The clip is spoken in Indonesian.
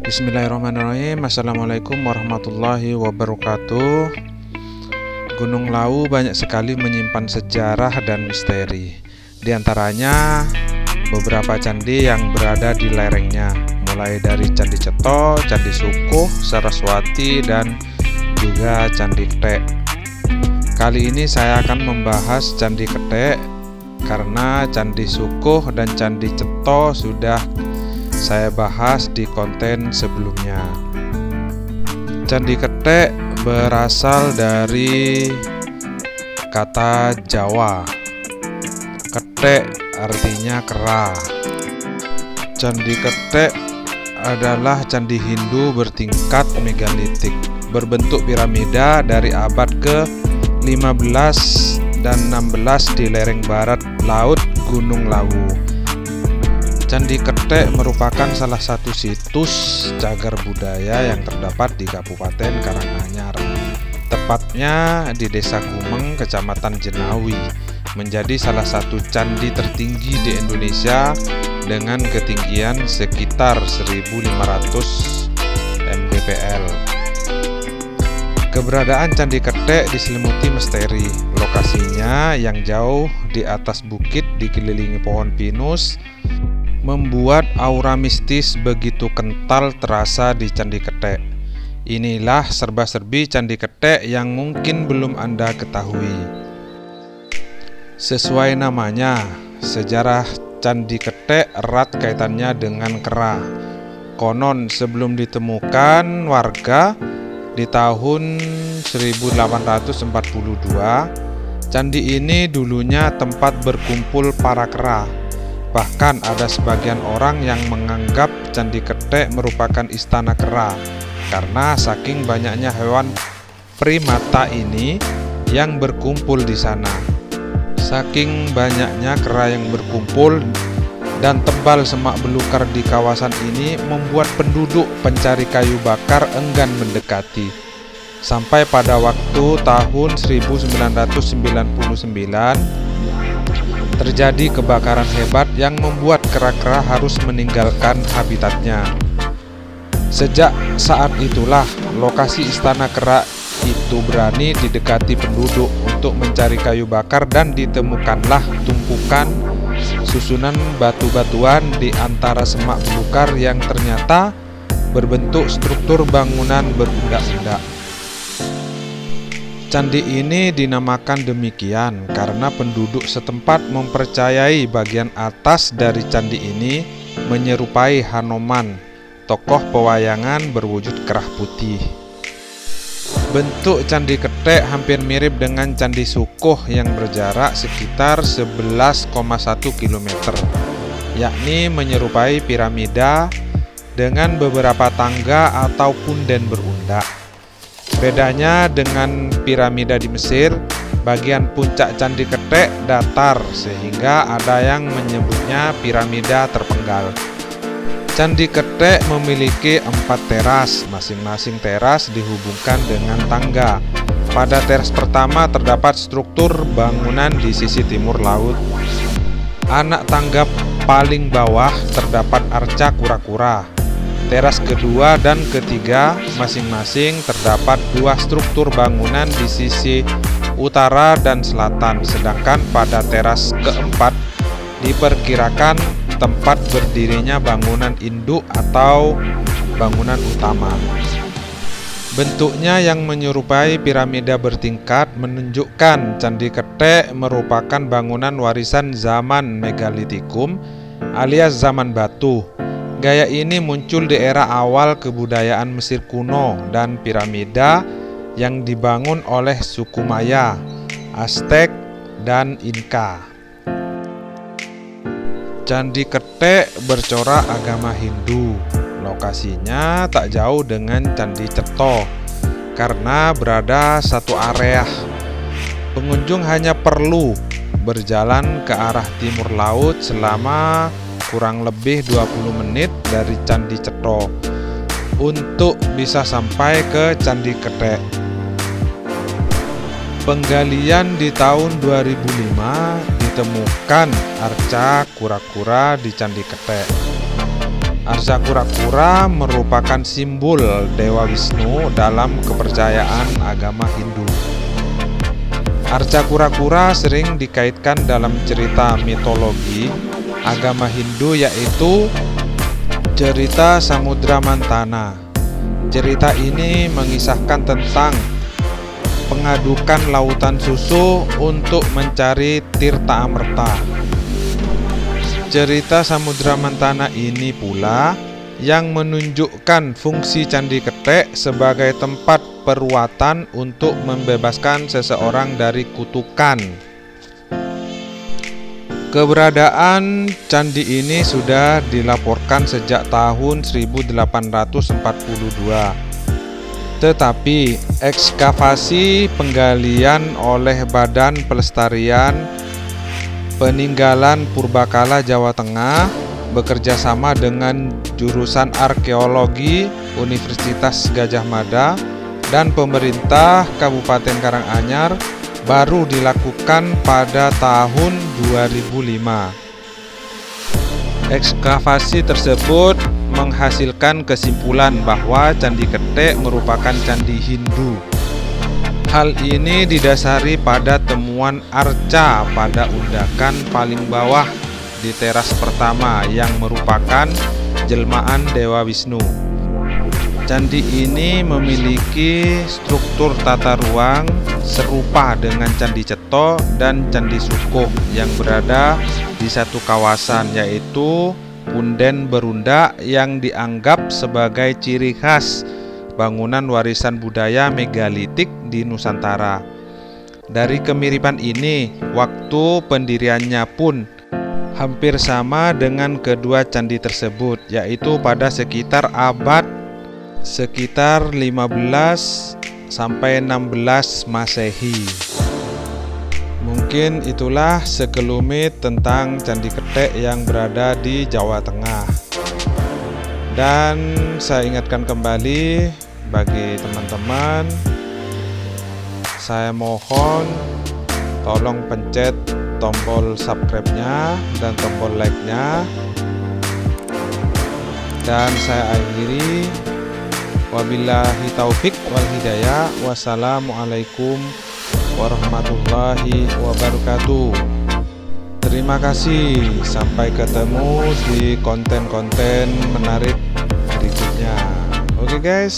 Bismillahirrahmanirrahim. Assalamualaikum warahmatullahi wabarakatuh. Gunung Lawu banyak sekali menyimpan sejarah dan misteri. Di antaranya beberapa candi yang berada di lerengnya, mulai dari Candi Ceto, Candi Sukuh, Saraswati, dan juga Candi Ketek. Kali ini saya akan membahas Candi Ketek karena Candi Sukuh dan Candi Ceto sudah saya bahas di konten sebelumnya. Candi Ketek berasal dari kata Jawa. Ketek artinya kera. Candi Ketek adalah candi Hindu bertingkat megalitik, berbentuk piramida dari abad ke-15 dan 16 di lereng barat laut Gunung Lawu. Candi Ketek merupakan salah satu situs cagar budaya yang terdapat di Kabupaten Karanganyar, tepatnya di Desa Gumeng, Kecamatan Jenawi, menjadi salah satu candi tertinggi di Indonesia dengan ketinggian sekitar 1.500 mdpl. Keberadaan Candi Ketek diselimuti misteri. Lokasinya yang jauh di atas bukit dikelilingi pohon pinus membuat aura mistis begitu kental terasa di Candi Ketek. Inilah serba-serbi Candi Ketek yang mungkin belum Anda ketahui. Sesuai namanya, sejarah Candi Ketek erat kaitannya dengan kera. Konon sebelum ditemukan warga di tahun 1842, candi ini dulunya tempat berkumpul para kera. Bahkan ada sebagian orang yang menganggap Candi Ketek merupakan istana kera karena saking banyaknya hewan primata ini yang berkumpul di sana. Saking banyaknya kera yang berkumpul dan tebal semak belukar di kawasan ini membuat penduduk pencari kayu bakar enggan mendekati. Sampai pada waktu tahun 1999 terjadi kebakaran hebat yang membuat kera-kera harus meninggalkan habitatnya. Sejak saat itulah lokasi istana kera itu berani didekati penduduk untuk mencari kayu bakar dan ditemukanlah tumpukan susunan batu-batuan di antara semak belukar yang ternyata berbentuk struktur bangunan berundak-undak. Candi ini dinamakan demikian karena penduduk setempat mempercayai bagian atas dari candi ini menyerupai Hanoman, tokoh pewayangan berwujud kerah putih. Bentuk Candi Ketek hampir mirip dengan Candi Sukuh yang berjarak sekitar 11,1 km, yakni menyerupai piramida dengan beberapa tangga atau punden berundak. Bedanya dengan piramida di Mesir, bagian puncak Candi Ketek datar sehingga ada yang menyebutnya piramida terpenggal. Candi Ketek memiliki 4 teras, masing-masing teras dihubungkan dengan tangga. Pada teras pertama terdapat struktur bangunan di sisi timur laut. Anak tangga paling bawah terdapat arca kura-kura. Teras kedua dan ketiga masing-masing terdapat 2 struktur bangunan di sisi utara dan selatan, sedangkan pada teras keempat diperkirakan tempat berdirinya bangunan induk atau bangunan utama. Bentuknya yang menyerupai piramida bertingkat menunjukkan Candi Ketek merupakan bangunan warisan zaman Megalitikum alias zaman batu. Gaya ini muncul di era awal kebudayaan Mesir kuno dan piramida yang dibangun oleh suku Maya, Aztek, dan Inka. Candi Ketek bercorak agama Hindu. Lokasinya tak jauh dengan Candi Ceto karena berada satu area. Pengunjung hanya perlu berjalan ke arah timur laut selama kurang lebih 20 menit dari Candi Ceto untuk bisa sampai ke Candi Ketek. Penggalian di tahun 2005 ditemukan arca kura-kura di Candi Ketek. Arca kura-kura merupakan simbol Dewa Wisnu dalam kepercayaan agama Hindu. Arca kura-kura sering dikaitkan dalam cerita mitologi agama Hindu, yaitu cerita Samudra Mantana. Cerita ini mengisahkan tentang pengadukan lautan susu untuk mencari Tirta Amerta. Cerita Samudra Mantana ini pula yang menunjukkan fungsi Candi Ketek sebagai tempat peruatan untuk membebaskan seseorang dari kutukan. Keberadaan candi ini sudah dilaporkan sejak tahun 1842. Tetapi ekskavasi penggalian oleh Badan Pelestarian Peninggalan Purbakala Jawa Tengah bekerja sama dengan jurusan arkeologi Universitas Gadjah Mada dan pemerintah Kabupaten Karanganyar baru dilakukan pada tahun 2005. Ekskavasi tersebut menghasilkan kesimpulan bahwa Candi Ketek merupakan candi Hindu. Hal ini didasari pada temuan arca pada undakan paling bawah di teras pertama yang merupakan jelmaan Dewa Wisnu. Candi ini memiliki struktur tata ruang serupa dengan Candi Ceto dan Candi Sukuh yang berada di satu kawasan, yaitu Punden Berunda, yang dianggap sebagai ciri khas bangunan warisan budaya megalitik di Nusantara. Dari kemiripan ini, waktu pendiriannya pun hampir sama dengan kedua candi tersebut, yaitu pada sekitar 15 sampai 16 Masehi. Mungkin itulah sekelumit tentang Candi Ketek yang berada di Jawa Tengah. Dan saya ingatkan kembali bagi teman-teman, saya mohon tolong pencet tombol subscribe-nya dan tombol like-nya. Dan saya akhiri, wabillahi taufik wal hidayah. Wassalamualaikum warahmatullahi wabarakatuh. Terima kasih, sampai ketemu di konten-konten menarik berikutnya. Oke guys.